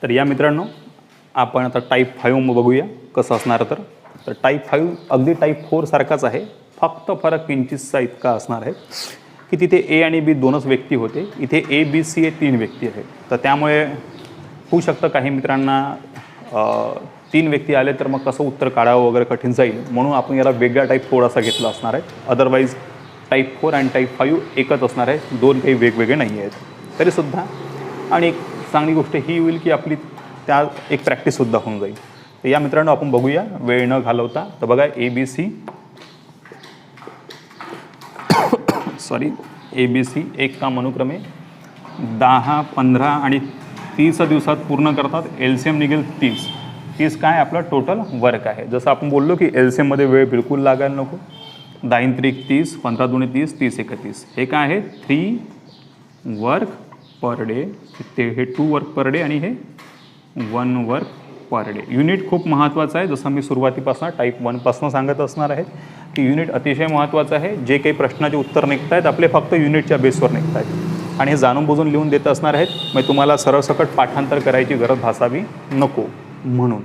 तर या मित्रांनो, आपण आता टाईप 5 बघूया कसं असणार. तर टाईप 5 अगदी टाईप 4 सारखाच आहे, फक्त फरक किंचितसा इतका असणार आहे की तिथे ए आणि बी दोनच व्यक्ती होते, इथे ए बी सी हे 3 व्यक्ती आहेत. तर त्यामुळे होऊ शकतं काही मित्रांना 3 व्यक्ती आले तर मग कसं उत्तर काढावं वगैरे कठीण जाईल, म्हणून आपण याला वेगळा टाईप थोडासा घेतला असणार आहे. अदरवाईज टाईप 4 आणि टाईप 5 एकच असणार आहे, दोन काही वेगवेगळे नाही आहेत तरीसुद्धा. आणि एक चांगली गोष्ट ही होईल की आपली त्या एक प्रॅक्टिससुद्धा होऊन जाईल. तर या मित्रांनो, आपण बघूया वेळ न घालवता. तर बघा ए बी सी एक काम अनुक्रमे 10, 15 आणि 30 दिवसात पूर्ण करतात. LCM निघेल 30 काय आपलं टोटल वर्क आहे. जसं आपण बोललो की LCMमध्ये वेळ बिलकुल लागायला नको. 10 त्रिक 30, 15 दुणे 30, 30 एके 30. हे काय आहे 3 वर्क पर डे, हे 2 वर्क पर डे आणि हे 1 वर्क पर डे. युनिट खूप महत्त्वाचं आहे. जसं मी सुरुवातीपासून टाईप 1 सांगत असणार आहे की युनिट अतिशय महत्त्वाचं आहे. जे काही प्रश्नाचे उत्तर निघत आहेत आपले फक्त युनिटच्या बेसवर निघत आहेत आणि हे जाणून बुजून लिहून देत असणार आहेत. मग तुम्हाला सरळसकट पाठांतर करायची गरज भासावी नको म्हणून.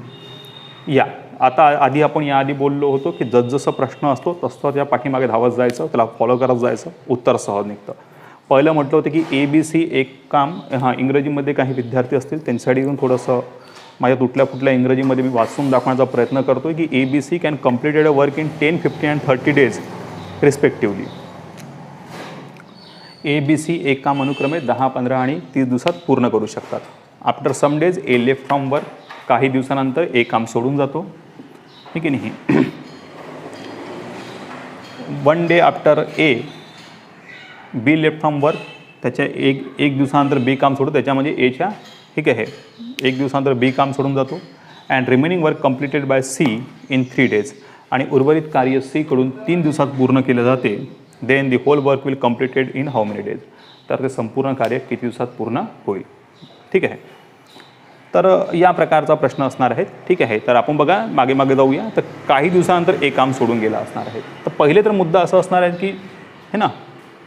या आता आधी आपण याआधी बोललो होतो की जसजसं प्रश्न असतो तसं त्या पाठीमागे धावत जायचं, त्याला फॉलो करत जायचं, उत्तर सहज निघतं. पहिलं म्हटलं होतं की ABC एक काम. इंग्रजीमध्ये काही विद्यार्थी असतील त्यांच्यासाठी येऊन थोडंसं माझ्या तुटल्या फुटल्या इंग्रजीमध्ये मी वाचून दाखवण्याचा प्रयत्न करतो की ABC can completed a work in 10, 15 and 30 days respectively. ABC एक काम अनुक्रमे 10, 15 आणि 30 दिवसात पूर्ण करू शकतात. After some days A left from work, काही दिवसानंतर ए काम सोडून जातो, ठीक आहे नाही. 1 day after A B left from work, त्याच्या एक दिवसानंतर बी काम सोडतो, त्याच्यामध्ये एच्या ठीक आहे 1 दिवसानंतर बी काम सोडून जातो. And remaining work completed by C in 3 days, आणि उर्वरित कार्य सी कडून 3 दिवसात पूर्ण केले जाते. Then the whole work will completed in how many days, तर ते संपूर्ण कार्य किती दिवसात पूर्ण होईल. ठीक आहे. तर या प्रकारचा प्रश्न असणार आहे. ठीक आहे. तर आपण बघा मागे मागे जाऊया. तर काही दिवसानंतर एक काम सोडून गेला असणार आहे. तर पहिले तर मुद्दा असा असणार आहे की हे ना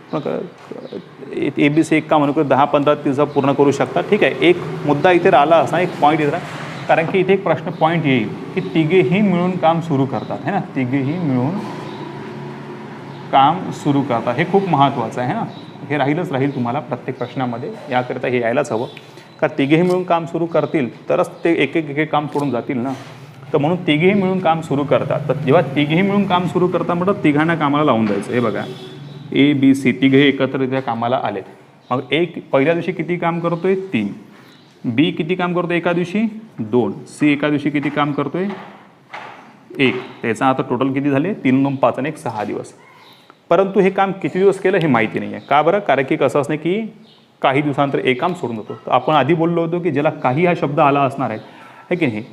ABC एक काम म्हणून 10, 15 दिवसात पूर्ण करू शकतात. ठीक आहे. एक मुद्दा इथे राहिला असणार, एक पॉईंट इथे, कारण की इथे एक प्रश्न पॉईंट येईल की तिघेही मिळून काम सुरू करतात है ना, तिघेही मिळून काम सुरू करतात. हे खूप महत्त्वाचं आहे ना, हे राहील तुम्हाला प्रत्येक प्रश्नामध्ये, याकरिता हे यायलाच हवं. का तिघेही मिळून काम सुरू करतील तरच ते एक एक काम सोडून जातील ना. तर म्हणून तिघेही मिळून काम सुरू करतात. तर जेव्हा तिघेही मिळून काम सुरू करतात म्हणजे तिघांना कामाला लावून द्यायचं. हे बघा ABC तिघे एकत्र कामाला आलेत. मग एक पहिल्या दिवशी किती काम करतोय 3, बी किती काम करतोय एका दिवशी 2, सी एका दिवशी किती काम करतोय 1. त्याचा आता टोटल किती झाले 3, 2, 5 आणि 1, 6 दिवस. परंतु हे काम किती दिवस केलं हे माहिती नाही आहे. का बरं? कारण की कसं असणे की काही दिवसानंतर एक काम सोडून जातो. तर आपण आधी बोललो होतो की ज्याला काही हा शब्द आला असणार आहे की नाही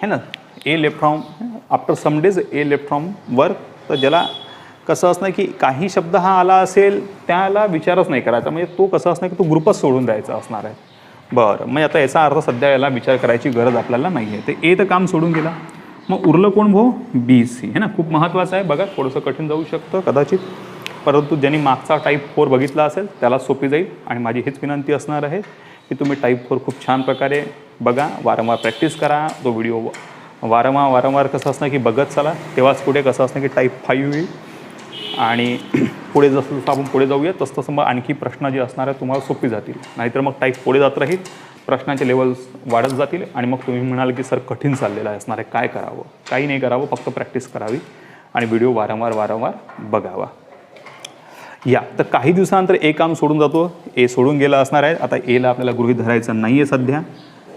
है ना, A left from after some days A left from work. तर ज्याला कसं असणं की काही शब्द हा आला असेल त्याला विचारच नाही करायचा, म्हणजे तो कसं असणार की तो ग्रुपच सोडून द्यायचा असणार आहे. बरं, म्हणजे आता याचा अर्थ सध्या याला विचार करायची गरज आपल्याला नाही आहे. ते ए तर काम सोडून गेला, मग उरलं कोण भाऊ BC है ना. खूप महत्त्वाचं आहे. बघा थोडंसं कठीण जाऊ शकतं कदाचित, परंतु ज्यांनी मागचा टाईप 4 बघितला असेल त्याला सोपी जाईल. आणि माझी हीच विनंती असणार आहे की तुम्ही टाईप 4 खूप छान प्रकारे बघा, वारंवार प्रॅक्टिस करा. तो व्हिडिओ वारंवार कसं असणं की बघत चला, तेव्हाच पुढे कसं असणं की टाईप 5 होईल. आणि पुढे जसं आपण पुढे जाऊया तसं मग आणखी प्रश्न जे असणार आहे तुम्हाला सोपी जातील. नाहीतर मग टाईप पुढे जात राहील, प्रश्नांचे लेवल्स वाढत जातील आणि मग तुम्ही म्हणाल की सर कठीण चाललेलं असणार आहे, काय करावं? काही नाही करावं, फक्त प्रॅक्टिस करावी आणि व्हिडिओ वारंवार बघावा. या तर काही दिवसानंतर ए काम सोडून जातो, ए सोडून गेला असणार आहे. आता एला आपल्याला गृहीत धरायचं नाही आहे सध्या.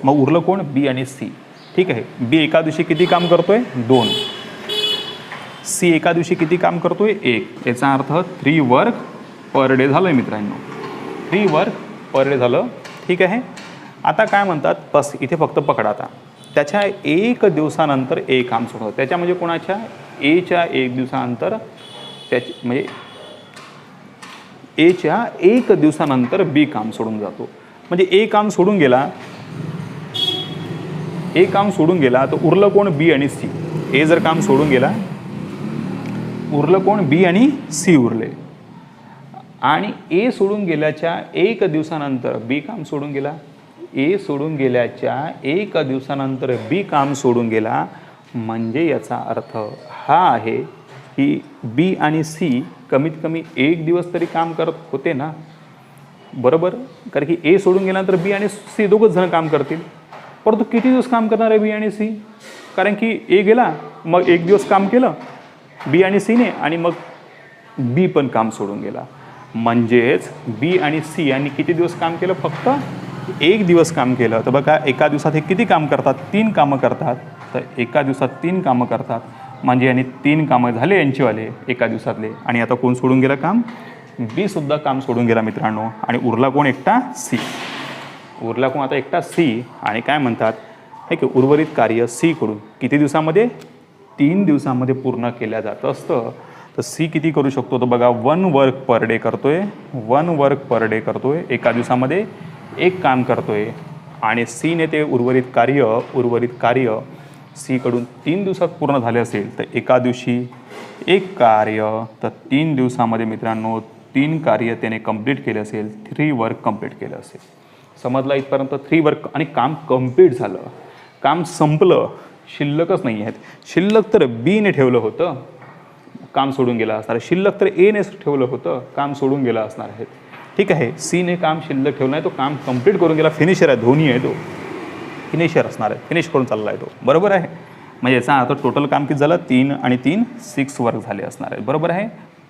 मग उरलं कोण बी आणि सी. ठीक आहे. बी एका दिवशी किती काम करतोय 2, सी एका दिवशी किती काम करतोय 1. याचा अर्थ 3 वर्क पर डे झालं आहे मित्रांनो, 3 वर्क पर डे झालं. ठीक आहे. आता काय म्हणतात बस इथे फक्त पकडा. आता त्याच्या 1 दिवसानंतर ए काम सोडतं, त्याच्या म्हणजे कोणाच्या एच्या 1 दिवसानंतर त्याची म्हणजे एच्या 1 दिवसानंतर बी काम सोडून जातो. म्हणजे ए काम सोडून गेला, तर उरलं कोण बी आणि सी. ए जर काम सोडून गेला उरलं कोण बी आणि सी उरले. आणि ए सोडून गेल्याच्या 1 दिवसानंतर बी काम सोडून गेला, ए सोडून गेल्याच्या 1 दिवसानंतर बी काम सोडून गेला, म्हणजे याचा अर्थ हा आहे की बी आणि सी कमीत कमी 1 दिवस तरी काम करत होते ना, बरोबर. कारण की ए सोडून गेल्यानंतर बी आणि सी दोघंच जण काम करतील, परंतु किती दिवस काम करणार आहे बी आणि सी? कारण की ए गेला, मग 1 दिवस काम केलं बी आणि सीने, आणि मग बी पण काम सोडून गेला. म्हणजेच बी आणि सी यांनी किती दिवस काम केलं? फक्त 1 दिवस काम केलं. तर बघा एका दिवसात हे किती काम करतात? 3 कामं करतात. तर एका दिवसात 3 कामं करतात, म्हणजे यांनी 3 कामं झाले यांचीवाले एका दिवसातले. आणि आता कोण सोडून गेलं काम? बी सुद्धा काम सोडून गेला मित्रांनो. आणि उरला कोण? एकटा सी. उरला कोण आता? एकटा सी. आणि काय म्हणतात हे की उर्वरित कार्य सी कडून किती दिवसामध्ये? 3 दिवसामध्ये पूर्ण केल्या जात असतं. तर सी किती करू शकतो? तर बघा 1 वर्क पर डे करतोय, 1 वर्क पर डे करतोय, एका दिवसामध्ये 1 काम करतोय. आणि सीने ते उर्वरित कार्य सी कडून 3 दिवसात पूर्ण झाले असेल तर एका दिवशी 1 कार्य, तर 3 दिवसामध्ये मित्रांनो 3 कार्य त्याने कंप्लीट केले असेल, 3 वर्क कंप्लीट केलं असेल. समजलं इथपर्यंत? 3 वर्क. आणि काम कंप्लीट झालं, काम संपलं, शिल्लकच नाही आहेत. शिल्लक तर बीने ठेवलं होतं, काम सोडून गेलं असणार आहे. शिल्लक तर एने ठेवलं होतं, काम सोडून गेलं असणार आहे. ठीक आहे, सीने काम शिल्लक ठेवलं आहे, तो काम कंप्लीट करून गेला. फिनिशर आहे, धोनी आहे, तो फिनिशर असणार आहे, फिनिश करून चालला आहे तो, बरोबर आहे. म्हणजे याचा आता टोटल काम किती झालं? 3 आणि 3 6 वर्क झाले असणार आहे, बरोबर आहे.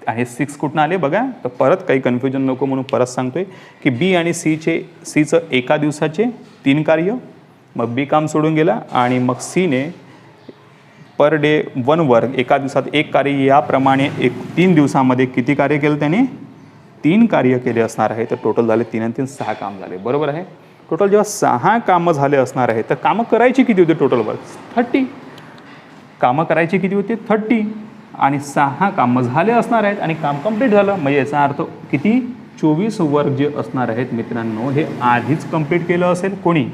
आणि 6 कुठून आले बघा? तर परत काही कन्फ्युजन नको म्हणून परत सांगतोय की बी आणि सीचं एका दिवसाचे 3 कार्य, मग बी काम सोडून गेला, आणि मग सीने पर डे 1 वर्क, एका दिवसात 1 कार्य, याप्रमाणे 3 दिवसामध्ये किती कार्य केलं त्याने? 3 कार्य केले असणार आहे. तर टोटल झाले 3 आणि 3 6 काम झाले, बरोबर आहे. टोटल जेव्हा 6 कामं झाले असणार आहे तर कामं करायची किती होते? Total work 30. कामं करायची किती होते? 30. आणि 6 कामं झाले असणार आहेत आणि काम कंप्लीट झालं. म्हणजे याचा अर्थ किती? 24 वर्क जे असणार आहेत मित्रांनो, हे आधीच कंप्लीट केलं असेल. कोणी?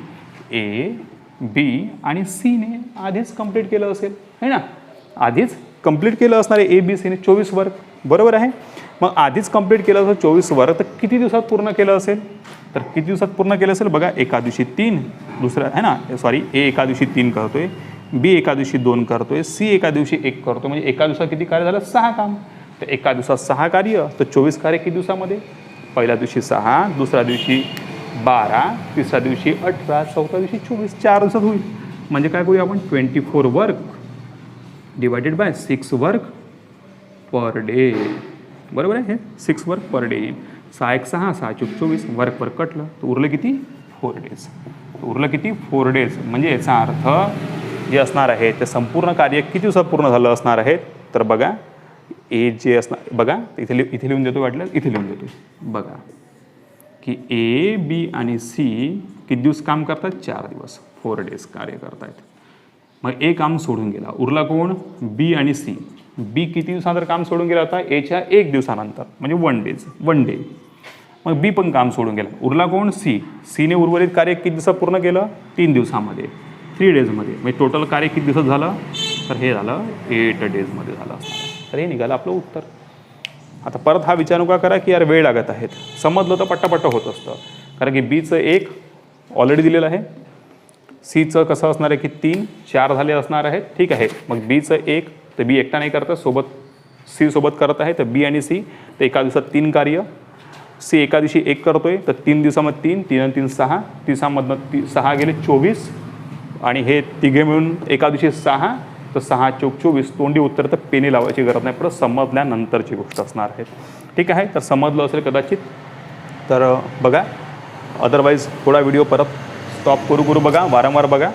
ए, बी आणि सीने आधीच कंप्लीट केलं असेल, है ना. आधीच कंप्लीट केलं असणार आहे ए, बी, सीने 24 वर्क, बरोबर आहे. मग आधीच कंप्लीट केलं असेल 24 वर्क, तर किती दिवसात पूर्ण केलं असेल? तर किती दिवसात पूर्ण केलं असेल? बघा, एका दिवशी 3, दुसरा आहे ना, सॉरी, ए एका दिवशी 3 करतोय, बी एका दिवशी 2 करतोय, सी एका दिवशी 1 करतो. म्हणजे एका दिवसात किती कार्य झालं? 6 काम. तर एका दिवसात 6 कार्य, तर 24 कार्य किती दिवसामध्ये? पहिल्या दिवशी 6, दुसऱ्या दिवशी 12, तिसऱ्या दिवशी 18, चौथ्या दिवशी 24, 4 दिवसात होईल. म्हणजे काय करूया आपण? 24 work divided by 6 work per day, बरोबर आहे. हे 6 वर्क पर डे येईल. 6 1 6, 6 4 24, वर्क कटलं, तर उरलं किती? 4 डेज. उरलं किती? 4 डेज. म्हणजे याचा अर्थ जे असणार आहे ते संपूर्ण कार्य किती दिवसात पूर्ण झालं असणार आहे? तर बघा, ए जे असणार, बघा इथे लिहून देतो, वाटलं इथे लिहून देतो. बघा की ए, बी आणि सी किती दिवस काम करतात? 4 दिवस, 4 डेज कार्य करतायत. मग ए काम सोडून गेला, उरला कोण? बी आणि सी. बी किती दिवसानंतर काम सोडून गेला होता? एच्या 1 दिवसानंतर, म्हणजे 1 डे. मग बी पण काम सोडून गेला, उरला कोण? सी. सीने उर्वरित कार्य किती दिवसात पूर्ण केलं? 3 दिवसामध्ये, 3 डेजमध्ये. म्हणजे टोटल कार्य किती दिवसात झालं? तर हे झालं 8 डेजमध्ये झालं असणार. तर हे निघालं आपलं उत्तर. आता परत हा विचार नका करा की यार वेळ लागत आहेत. समजलं तर पट्टापट्टा होत असतं. कारण की बीचं 1 ऑलरेडी दिलेलं आहे, सीचं कसं असणार आहे की 3, 4 झाले असणार आहेत. ठीक आहे, मग बीचं 1, तर बी एकटा नाही करत, सोबत सी सोबत करत आहे. तर बी आणि सी तर एका दिवसात 3 कार्य, सी एका दिवशी 1 करतोय, तर 3 दिवसामध्ये 3, 3 आणि 3 6, तिसामधनं 6 गेले 24, आणि हे तिघे मिळून एका दिवशी 6, तर 6 चौक 24. तोंडी उत्तर तर पेनी लावायची गरज नाही, परत समजल्यानंतरची गोष्ट असणार आहे. ठीक आहे, तर समजलं असेल कदाचित. तर बघा, अदरवाईज थोडा व्हिडिओ परत स्टॉप करू बघा, वारंवार बघा,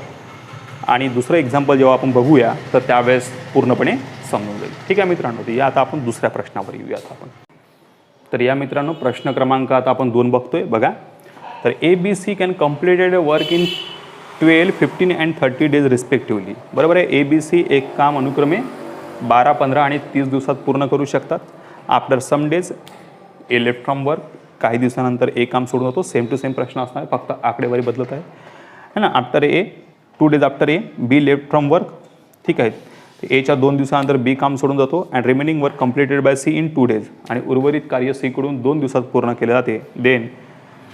आणि दुसरं एक्झाम्पल जेव्हा आपण बघूया तर त्यावेळेस पूर्णपणे समजून जाईल. ठीक आहे मित्रांनो, तर या आता आपण दुसऱ्या प्रश्नावर येऊयात आपण. तर या मित्रांनो, प्रश्न क्रमांक आता आपण 2 बघतोय. बघा, तर A, B, C can completed work in 12, 15 and 30 days respectively. बरोबर आहे. ए, बी, सी एक काम अनुक्रमे 12, 15 आणि 30 दिवसात पूर्ण करू शकतात. After some days A left from work, काही दिवसानंतर ए काम सोडून होतो. सेम टू सेम प्रश्न असणार आहे, फक्त आकडेवारी बदलत आहे ना. After A 2 days after A B left from work. ठीक आहे, एच्या 2 दिवसानंतर बी काम सोडून जातो. And remaining work completed by C in 2 days. आणि उर्वरित कार्य सी कडून 2 दिवसात पूर्ण केले जाते. देन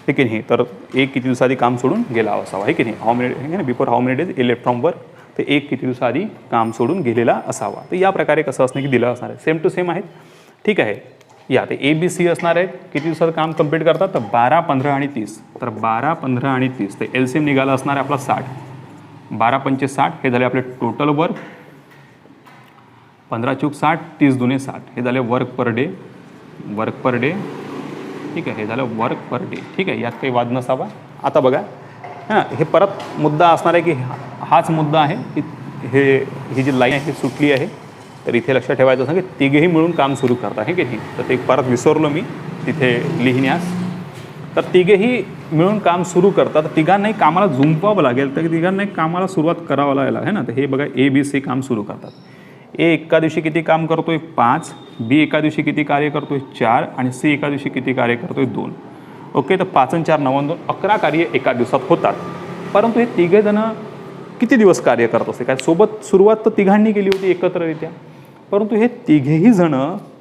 ठीक आहे नाही. तर एक किती दिवसाआधी काम सोडून गेला असावा, आहे की नाही. हाऊ मेनी आहे ना, before how many days A left from work, तर एक किती दिवसाआधी काम सोडून गेलेला असावा. तर या प्रकारे कसं असणं की दिलं असणार आहे. सेम टू सेम आहेत, ठीक आहे. या ते ABC असणार आहेत. किती दिवसात काम कंप्लीट करतात, तर 12, 15 आणि 30. तर 12, 15 आणि 30 तर LCM निघाला असणार आहे आपला 60. 12 पंचे 60 हे झाले आपले टोटल वर्क. 15 चूक 60, 30 दुने 60 हे झाले work per day. Work per day, ठीक आहे. हे झालं वर्क पर डे, ठीक आहे. यात काही वाद नसावा. आता बघा हां, हे परत मुद्दा असणार आहे की हाच मुद्दा आहे की ही जी लाईन आहे ही सुटली आहे. तर इथे लक्षात ठेवायचं असं की तिघेही मिळून काम सुरू करतात, हे की नाही. तर ते परत विसरलो मी तिथे लिहिण्यास. तर तिघेही मिळून काम सुरू करतात. तिघांनाही कामाला झुंपावं लागेल, तर तिघांनाही कामाला सुरुवात करावं लागेल, आहे ना. तर हे बघा ABC काम सुरू करतात. A एका दिवशी किती काम करतोय 5, B एका दिवशी किती कार्य करतोय 4 आणि C एका दिवशी किती कार्य करतोय 2. ओके, तर 5 आणि 4 9 आणि 2 11 कार्य एका दिवसात होतात. परंतु हे तिघेजणं किती दिवस कार्य करत असते, काय सोबत सुरुवात तर तिघांनी केली होती एकत्ररित्या, परंतु हे तिघेही जण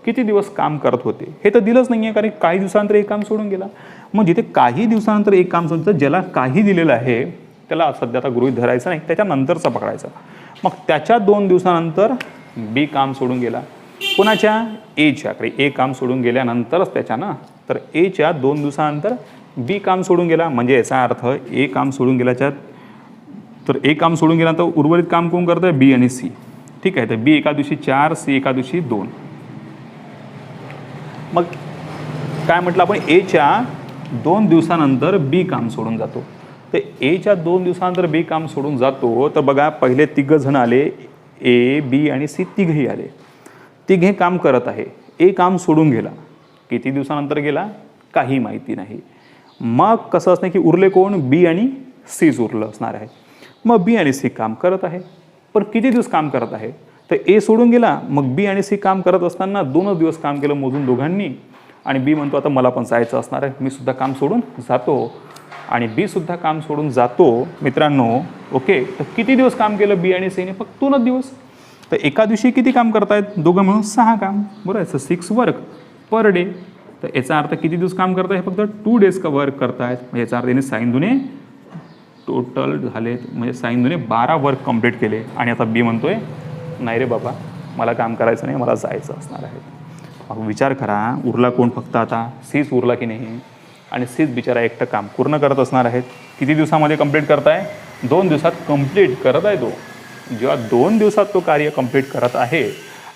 किती दिवस काम करत होते हे तर दिलंच नाही आहे. कारण काही दिवसानंतर एक काम सोडून गेला. मग जिथे काही दिवसानंतर एक काम सोडून, ज्याला काही दिलेलं आहे त्याला सध्या आता गृहीत धरायचं नाही, त्याच्यानंतरचा पकडायचा. मग त्याच्या 2 दिवसानंतर B काम सोडून गेला. कोणाच्या Aच्याकडे A काम सोडून गेल्यानंतरच त्याच्या ना, तर Aच्या 2 दिवसानंतर B काम सोडून गेला. म्हणजे याचा अर्थ A काम सोडून गेल्याच्या, तर A काम सोडून गेल्यानंतर उर्वरित काम कोण करतं आहे B आणि C, ठीक आहे. तर B एका दिवशी 4, C एका दिवशी 2. मग काय म्हटलं आपण, Aच्या 2 दिवसानंतर B काम सोडून जातो. तर Aच्या 2 दिवसानंतर B काम सोडून जातो. तर बघा पहिले तिघं जण आले, A, B आणि C तिघेही आले. तिघे काम करत आहे. A काम सोडून गेला. किती दिवसानंतर गेला काही माहिती नाही. मग कसं असणार की उरले कोण, B आणि Cच उरलं असणार आहे. मग B आणि C काम करत आहे. पण किती दिवस काम करत आहे, तर A सोडून गेला. मग B आणि C काम करत असताना 2 दिवस काम केलं मोजून दोघांनी. आणि B म्हणतो आता मला पण जायचं असणार आहे, मी सुद्धा काम सोडून जातो. आणि B सुद्धा काम सोडून जातो मित्रांनो. ओके, तर किती दिवस काम केलं B आणि Cने, फक्त 2 दिवस. तर एका दिवशी किती काम करतायत दोघं मिळून 6 काम, बरोबर आहे. 6 वर्क पर डे. तर याचा अर्थ किती दिवस काम करताय, फक्त 2 डेज का वर्क करतायत. म्हणजे याचा अर्थ याने साईन दुने टोटल झालेत, म्हणजे साईन दुने 12 वर्क कंप्लीट केले. आणि आता B म्हणतोय नाही रे बाबा मला काम करायचं नाही, मला जायचं असणार आहे. मग विचार करा उरला कोण, फक्त आता Cच उरला की नाही. आणि Cच बिचारा एकटं काम पूर्ण करत असणार आहेत. किती दिवसामध्ये कंप्लीट करताय, 2 दिवसात कंप्लीट करत आहे तो. जेव्हा 2 दिवसात तो कार्य कंप्लीट करत आहे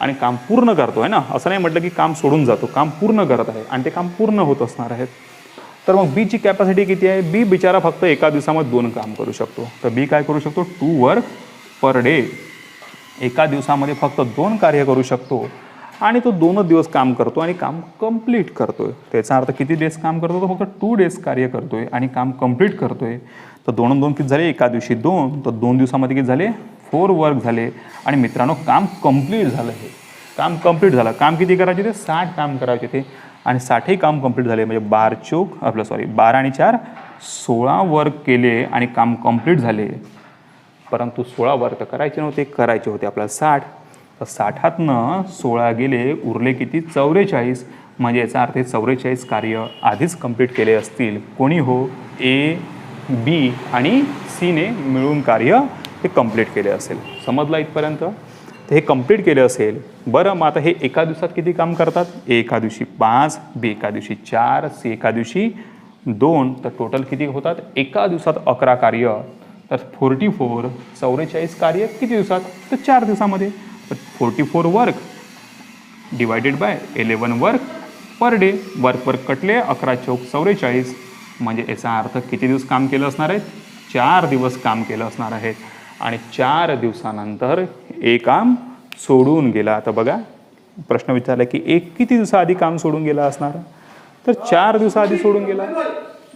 आणि काम पूर्ण करतो आहे ना, असं नाही म्हटलं की काम सोडून जातो, काम पूर्ण करत आहे आणि ते काम पूर्ण होत असणार आहेत. तर मग Bची कॅपॅसिटी किती आहे, B बिचारा फक्त एका दिवसामध्ये 2 काम करू शकतो. तर B काय करू शकतो, 2 वर्क पर डे. एका दिवसामध्ये फक्त 2 कार्य करू शकतो आणि तो 2 दिवस काम करतो आणि काम कंप्लीट करतोय. त्याचा अर्थ किती डेज काम करतो, तो फक्त 2 डेज कार्य करतोय आणि काम कंप्लीट करतोय. तर 2 आणि 2 किती झाले, एका दिवशी 2, तर 2 दिवसामध्ये किती झाले, 4 वर्क झाले. आणि मित्रांनो काम कंप्लीट झालं. हे काम कंप्लीट झालं. काम किती करायचे ते 60 काम करायचे ते आणि 60ही काम कंप्लीट झाले. म्हणजे 12 आणि 4 16 वर्क केले आणि काम कंप्लीट झाले. परंतु 16 वर्क करायचे नव्हते, करायचे होते आपल्याला 60. तर 60तनं 16 गेले, उरले किती 44. म्हणजे याचा अर्थ 44 कार्य आधीच कंप्लीट केले असतील. कोणी हो, A, B आणि Cने मिळून कार्य हे कंप्लीट केले असेल. समजलं इथपर्यंत. तर हे कंप्लीट केले असेल. बरं मग आता हे एका दिवसात किती काम करतात, A एका दिवशी 5, B एका दिवशी 4, C एका दिवशी 2. तर टोटल किती होतात एका दिवसात 11 कार्य. तर 44 44 कार्य किती दिवसात, तर 4 दिवसामध्ये. तर 44 work divided by 11 work per day. Work कटले, 11 चौक 44. म्हणजे याचा अर्थ किती दिवस काम केलं असणार आहे, 4 दिवस काम केलं असणार आहे. आणि 4 दिवसानंतर एक काम सोडून गेला. तर बघा प्रश्न विचारला की एक किती दिवसाआधी काम सोडून गेला असणार, तर 4 दिवसाआधी सोडून गेला.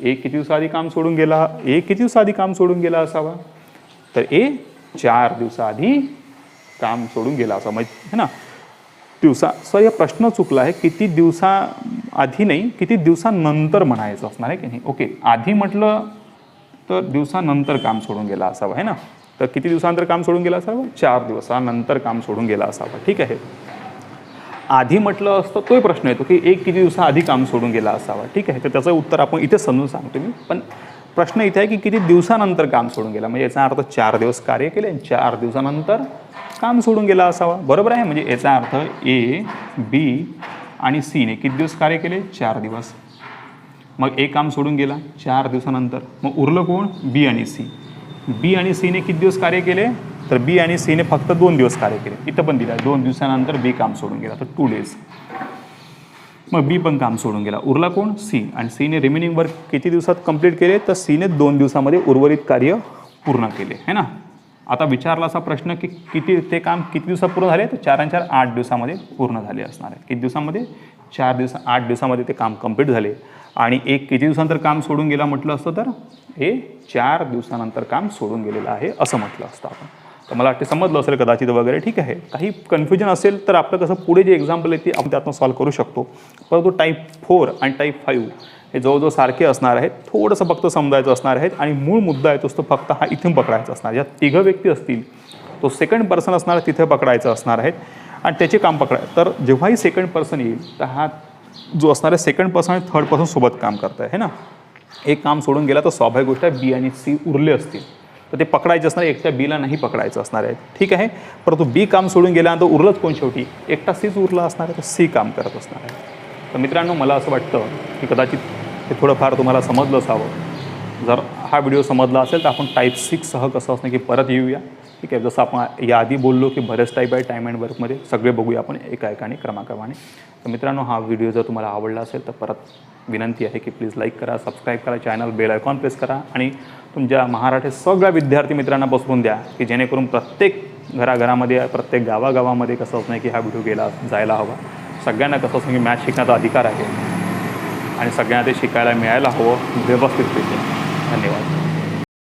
एक किती दिवसाआधी काम सोडून गेला, एक किती दिवसाआधी काम सोडून गेला असावा, तर 4 दिवसाआधी काम सोडून गेला असावा. म्हणजे है ना सर या प्रश्न चुकला आहे. किती दिवसाआधी नाही, किती दिवसानंतर म्हणायचं असणार आहे की नाही. ओके, आधी म्हटलं तर दिवसानंतर काम सोडून गेला असावा आहे ना. तर किती दिवसानंतर काम सोडून गेला असावं, 4 दिवसानंतर काम सोडून गेला असावा. ठीक आहे. आधी म्हटलं असतं तोही प्रश्न येतो की एक किती दिवसाआधी काम सोडून गेला असावा. ठीक आहे, तर त्याचं उत्तर आपण इथेच समजून सांगतो मी. पण प्रश्न इथे आहे की किती दिवसानंतर काम सोडून गेला, म्हणजे याचा अर्थ 4 दिवस कार्य केले आणि 4 दिवसानंतर काम सोडून गेला असावा. बरोबर आहे, म्हणजे याचा अर्थ ए, बी आणि सीने किती दिवस कार्य केले, 4 दिवस. मग ए काम सोडून गेला 4 दिवसानंतर, मग उरलं कोण, बी आणि सी. बी आणि सीने किती दिवस कार्य केले, तर बी आणि सीने फक्त 2 दिवस कार्य केले. इथं पण दिलं 2 दिवसानंतर बी काम सोडून गेला, तर 2 डेज. मग बी पण काम सोडून गेला, उरला कोण, सी. आणि सीने रिमेनिंग वर्क किती दिवसात कंप्लीट केले, तर सीने 2 दिवसामध्ये उर्वरित कार्य पूर्ण केले, है ना. आता विचारला असा प्रश्न की किती ते काम किती दिवसात पूर्ण झाले, तर 4 आणि 4 8 दिवसामध्ये पूर्ण झाले असणार आहे. किती दिवसामध्ये, 8 दिवसामध्ये ते काम कंप्लीट झाले. आणि एक किती दिवसानंतर काम सोडून गेला म्हटलं असतं तर हे 4 दिवसानंतर काम सोडून गेलेलं आहे असं म्हटलं असतं आपण. तर मला वाटते समजलं असेल कदाचित वगैरे. ठीक आहे, काही कन्फ्युजन असेल तर आपलं कसं पुढे जे एक्झाम्पल आहे ते आपण त्यातनं सॉल्व करू शकतो. परंतु टाईप 4 आणि टाईप 5 हे जवळजवळ सारखे असणार आहेत, थोडंसं फक्त समजायचं असणार आहेत. आणि मूळ मुद्दा आहे तो फक्त हा इथून पकडायचा असणार. ज्या 3 व्यक्ती असतील तो सेकंड पर्सन असणार, तिथे पकडायचं असणार आहे आणि त्याचे काम पकडाय. तर जेव्हाही सेकंड पर्सन येईल तर हा जो असणार आहे सेकंड पर्सन आणि थर्ड पर्सन सोबत काम करत आहे ना. एक काम सोडून गेला तर स्वाभाविक गोष्ट आहे बी आणि सी उरले असतील तर ते पकडायचे असणार, एकट्या बीला नाही पकडायचं असणार आहे. ठीक आहे, परंतु बी काम सोडून गेल्यानंतर उरलंच कोण, शेवटी एकटा सीच उरला असणार आहे, तर सी काम करत असणार आहे. तर मित्रांनो, मला असं वाटतं की कदाचित हे थोडंफार तुम्हाला समजलं असावं. जर हा व्हिडिओ समजला असेल तर आपण टाईप 6सह कसं असणं की परत येऊया. ठीक आहे, जसं आपण याआधी बोललो की बरेच टाईप आहे टाईम अँड वर्कमध्ये, सगळे बघूया आपण एका एकाने क्रमाक्रमाने. तर मित्रांनो, हा व्हिडिओ जर तुम्हाला आवडला असेल तर परत विनंती आहे की प्लीज लाईक करा, सबस्क्राईब करा, चॅनल बेल आयकॉन प्रेस करा आणि तुमच्या महाराष्ट्र सगळ्या विद्यार्थी मित्रांना बसवून द्या की जेणेकरून प्रत्येक घराघरामध्ये, प्रत्येक गावागावामध्ये कसं असं नाही की हा व्हिडिओ जायला हवा. सगळ्यांना कसं असं की मॅथ शिकण्याचा अधिकार आहे आणि सगळ्यांना ते शिकायला मिळायला हवं व्यवस्थितरित्या. धन्यवाद.